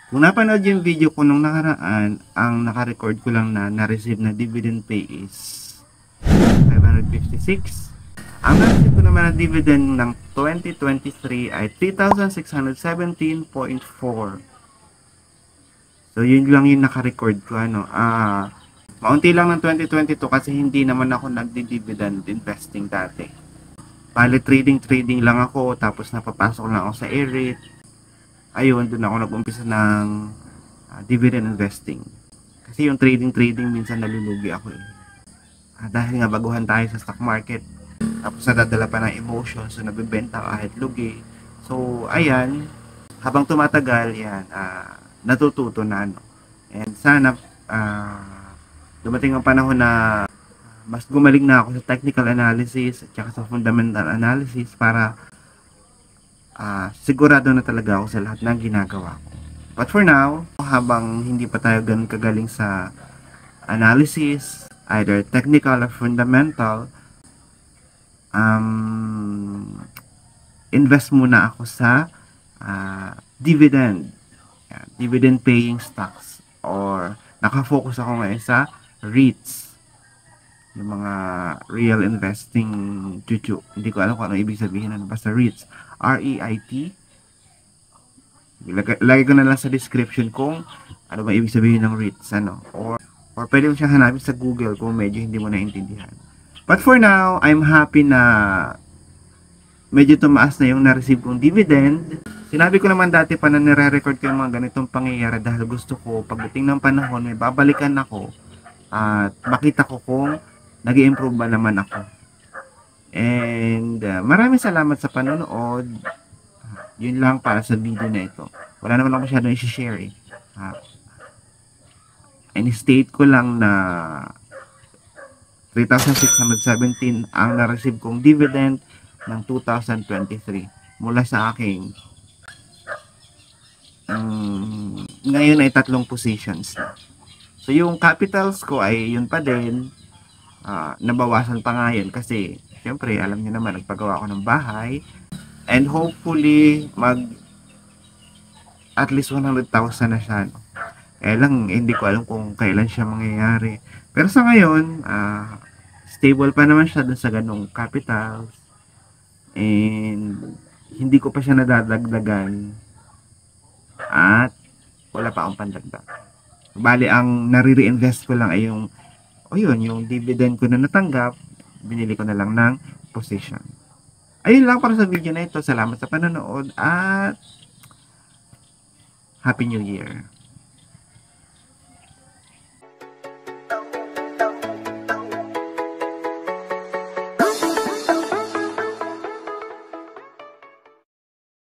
Kung napanood yung video ko nung nakaraan, ang naka-record ko lang na na-receive na dividend pay is 556. Ang na-receive ko naman na dividend ng 2023 ay 3,617.4. So, yun lang yung naka-record ko. Maunti lang ng 2022 kasi hindi naman ako nagdi-dividend investing dati. Bale, trading lang ako, tapos napapasok lang ako sa AREIT. Ayun, doon ako nag-umpisa ng dividend investing. Kasi yung trading minsan nalulugi ako eh. Dahil nga baguhan tayo sa stock market, tapos nadadala pa ng emotion, so nabibenta kahit lugi. So, ayan, habang tumatagal, yan, natututo na, no? And sana, dumating ang panahon na mas gumaling na ako sa technical analysis at saka sa fundamental analysis para sigurado na talaga ako sa lahat ng ginagawa ko. But for now, habang hindi pa tayo ganun kagaling sa analysis, either technical or fundamental, invest muna ako sa dividend paying stocks, or nakafocus ako ngayon sa REITs, yung mga real investing chuchu. Hindi ko alam kung ano ibig sabihin, basta REITs, REIT. Lagay ko na lang sa description kung ano ba ibig sabihin ng REITs, or pwede mo siyang hanapin sa Google kung medyo hindi mo naintindihan. But for now, I'm happy na medyo tumaas na yung na-receive kong dividend. Sinabi ko naman dati pa na nire-record ko yung mga ganitong pangyayari dahil gusto ko pagdating ng panahon may babalikan ako at makita ko kung nag-i-improve ba naman ako. And maraming salamat sa panonood. Yun lang para sa video na ito. Wala naman ako masyadong i-share eh. And state ko lang na 3,617 ang na-receive kong dividend ng 2023 mula sa aking ngayon ay 3 positions na. So yung capitals ko ay yun pa din, nabawasan pa nga yun kasi syempre alam niyo naman nagpagawa ako ng bahay, and hopefully at least 100,000 na siya, no? Lang hindi ko alam kung kailan siya mangyayari, pero sa ngayon stable pa naman siya dun sa ganong capitals, and hindi ko pa siya nadadagdagan at wala pa akong pandagdag. Bali ang nare-reinvest ko lang ay yung dividend ko na natanggap, binili ko na lang ng position. Ayun lang para sa video na ito. Salamat sa panonood at Happy New Year.